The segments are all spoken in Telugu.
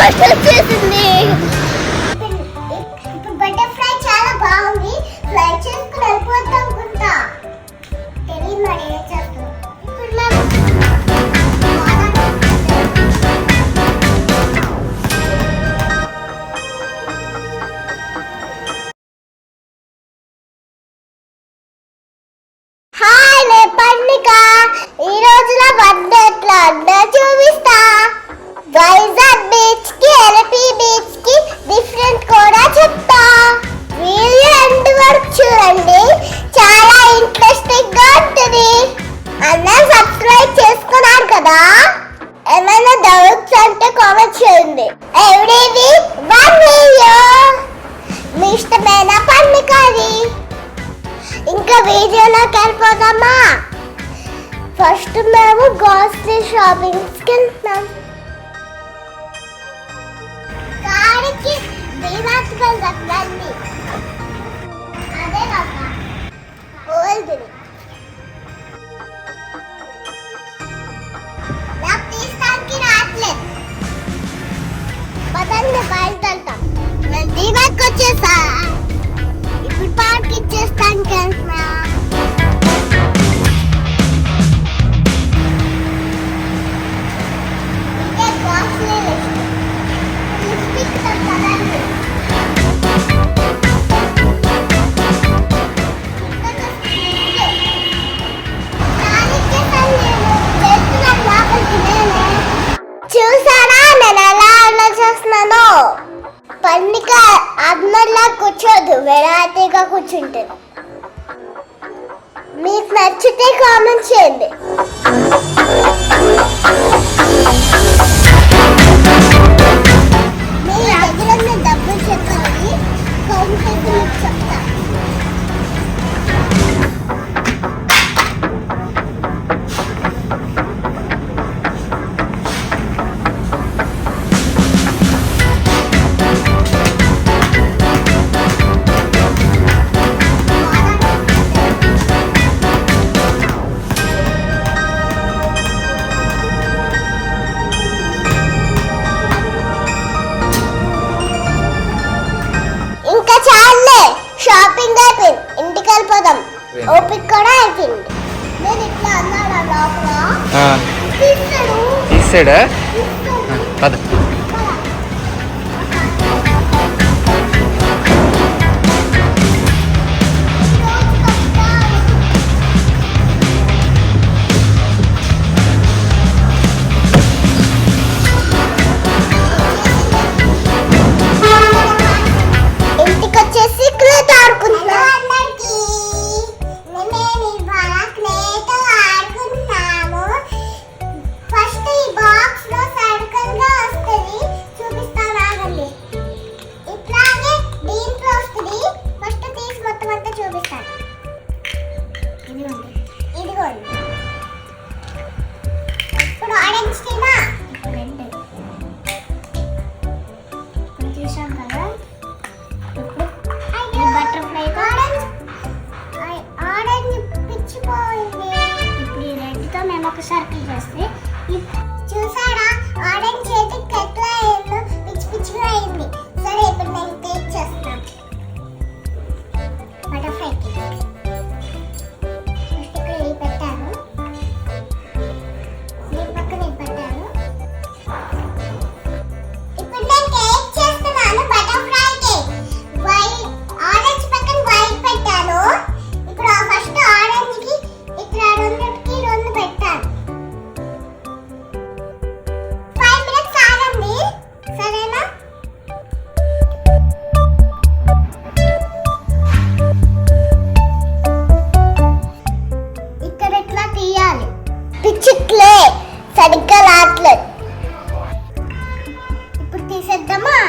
పోస్ట్ వచ్చేసింది. బటర్ఫ్లై చాలా బాగుంది. ఫ్లై చేసుకుని వెళ్ళిపోతాం అనుకుంటా. తెలియదు మరి ఏం చేస్తాం. ఈ రోజు నా బర్త్డే ఎట్లా చూపిస్తా. వైజాగ్ బీచ్ కి ఎల్పి బీచ్ కి డిఫరెంట్ కూడా చెప్తా. వీడియో ఎండ్ వరకు చూడండి, చాలా ఇంట్రెస్టింగ్ గా ఉంటుంది. అన్న సబ్స్క్రైబ్ చేసుకున్నారు కదా, ఏమైనా డౌట్స్ అంటే కామెంట్ చేయండి. ఎవ్రీ వన్ వీడియో మీ ఇష్టమైన పండుగది. ఇంకా వీడియోలోకి వెళ్ళిపోదామా? ఫస్ట్ మేము గ్రోసరీ షాపింగ్కి వెళ్తాం. కాడికి దీవాత్కి వెళ్తాం. అదే కాక ఓల్డ్ని నాకు తీస్తానికి రావట్లేదు. పదండి బయలుదేరుతాం. నేను దీవాకి వచ్చేసా. ఇప్పుడు పార్క్ ఇచ్చేస్తాను కదా. చూసారా నేను ఎలా ఆలోచిస్తున్నాను? పండుగ అందరిలా కూర్చోదు, వెరైటీగా కూర్చుంటుంది. మీకు నచ్చితే కామెంట్ చేయండి. మీ దగ్గర ఉన్న డబ్బులు చెప్పండి, కౌంట్ చేసి మీకు చెప్తా. షాపింగ్ అయిపోయింది, ఇంటికి వెళ్ళిపోదాం. ఓపిక కూడా అయిపోయింది. నేను ఇట్లా అన్నాడా లోపల తీసాడా? సర్కిల్ చేస్తే చూసారా ఆరెంజ్ చేతికి ఎట్లా అయిందో పిచ్చి పిచ్చిగా అయింది. సరే ఇప్పుడు నేను కేక్ చేస్తాను. బటర్ఫ్లై కేక్ ఇక్కడ పెట్టాను, ఈ పక్కన పెట్టాను. ఇప్పుడు నేను కేక్ చేస్తున్నాను. బటర్ఫ్లై కేక్ వైట్ ఆరెంజ్ పక్కన వైట్ పెట్టాను. ఇప్పుడు ఫస్ట్ ఆరెంజ్ కి ఇక్కడ రెండుకి రెండు పెట్టాను. సరేనా? ఇక్కడ ఎట్లా తీయాలి? పిచ్చిట్లే సరిగ్గా రాట్లేదు. ఇప్పుడు తీసేద్దామా?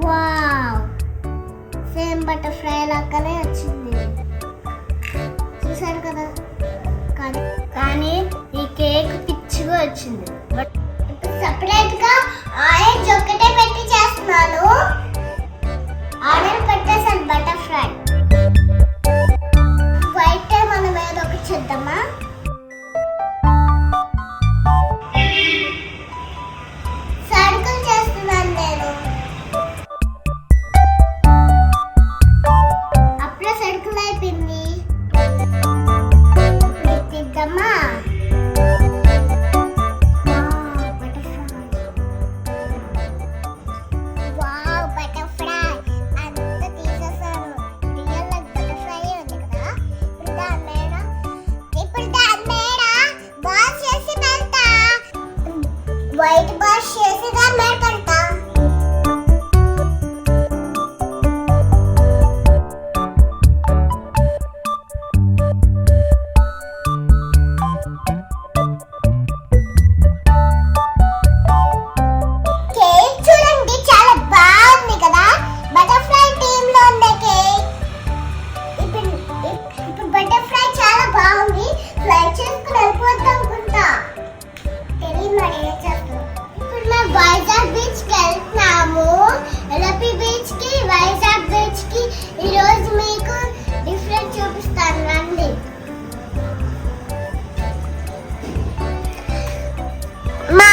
వావ్, సేమ్ బటర్ఫ్లై లాగానే వచ్చింది. చూసారు కదా? కానీ ఈ కేక్ పిచ్చిగా వచ్చింది. సెపరేట్ గా ఆరెంజ్ ఒకటే పెట్టి చేస్తున్నాను. ఆరెంజ్ పెట్టేసాను బటర్ఫ్లై. వైట్ మనం ఏదో ఒకటి చేద్దామా? సరే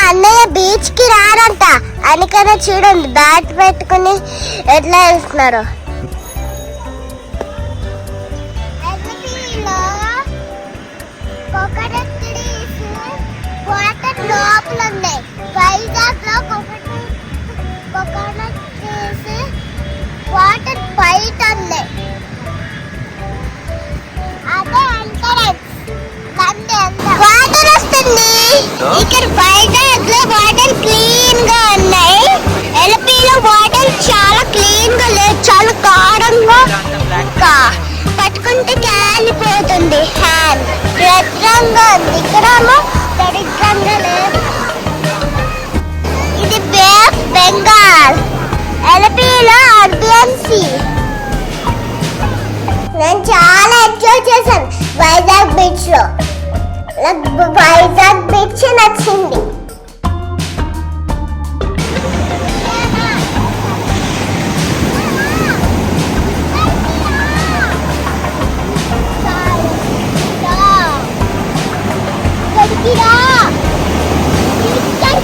అన్నయ్య బీచ్ కి రారంట, అందుకనే చూడండి బ్యాట్ పెట్టుకుని ఎట్లా వెళ్తున్నారు. వాటర్ లోపల ఉన్నాయి. వైజాగ్ లో కోకోనట్ ట్రీస్ వాటర్ బయట ఉన్నాయి. అదే ఎంట్రన్స్. వాటర్ వస్తుంది ఇక్కడ. వైజాగ్ లో వాటర్ క్లీన్ గా ఉన్నాయి. ఎల్పీలో వాటర్ చాలా క్లీన్ గా లేదు, చాలా కారంగా. ఇంకా పట్టుకుంటే కాలిపోతుంది. హ్యాండ్ రెడ్ రంగు ఉంది, ఇక్కడేమో దరిద్రంగా లేదు. ఇది బే ఆఫ్ బెంగాల్. ఎల్పీలో అరేబియన్ సీ. నేను చాలా ఎంజాయ్ చేశాను వైజాగ్ బీచ్ లో. నాకు వైజాగ్ బీచ్ నచ్చింది.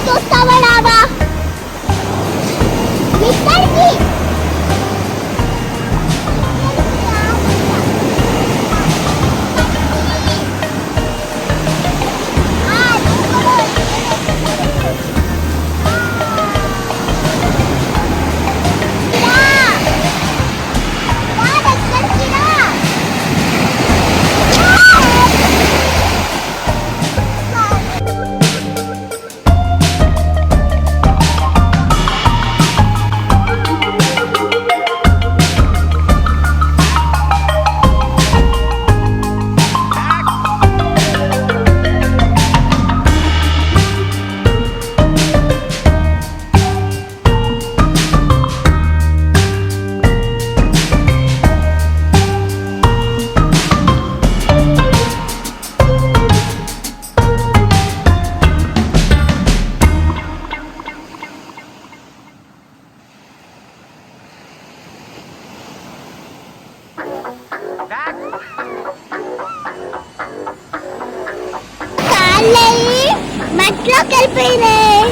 చూస్తావా లావా ఇక్కడికి కాళ్ళయి మట్లోకి వెళ్ళిపోయినాయి.